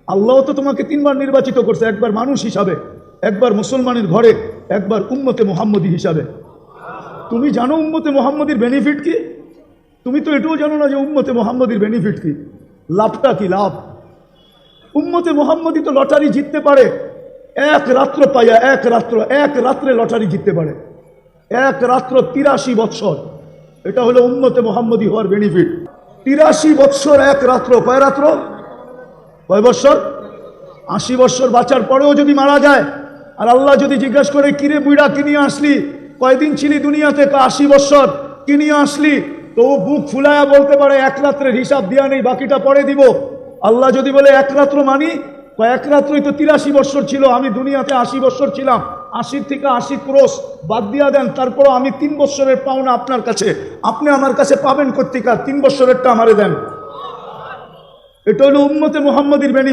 আল্লাহ তো তোমাকে 3 বার নির্বাচিত করছে, একবার মানুষ হিসাবে, একবার মুসলমানের ঘরে, একবার উম্মতে মুহাম্মদী হিসাবে। তুমি জানো উম্মতে মুহাম্মদীর বেনিফিট কি? তুমি তো এটাও জানো না যে উম্মতে মুহাম্মদীর বেনিফিট কি, লাভটা কি লাভ। উম্মতে মুহাম্মদী তো লটারি জিততে পারে এক রাত্র পাইয়া, এক রাত্রে লটারি জিততে পারে, এক রাত্র 83 বৎসর। এটা হলো উম্মতে মুহাম্মদী হওয়ার বেনিফিট। 83 বৎসর এক রাত্র, কয় রাত্র, কয় বৎসর? 80 বৎসর বাঁচার পরেও যদি মারা যায়, আর আল্লাহ যদি জিজ্ঞাসা করে কিরে বুইড়া কি নিয়ে আসলি, কয়দিন ছিলি দুনিয়াতে? 80 বৎসর। কি নিয়ে আসলি? তো ও বুক ফুলায়া বলতে পারে এক রাত্রের হিসাব দিয়া নেই, বাকিটা পরে দিব। আল্লাহ যদি বলে এক রাত্র মানি, এক রাত্রই তো 83 বৎসর ছিল, আমি দুনিয়াতে 80 বৎসর ছিলাম, 80 থেকে 80 ক্রোশ বাদ দিয়া দেন, তারপরও আমি 3 বৎসরের পাওনা আপনার কাছে, আপনি আমার কাছে পাবেন কর্তিকা, 3 বৎসরেরটা আমারে দেন। এটা হলো উম্মতে মুহাম্মদীর বেনিফিট।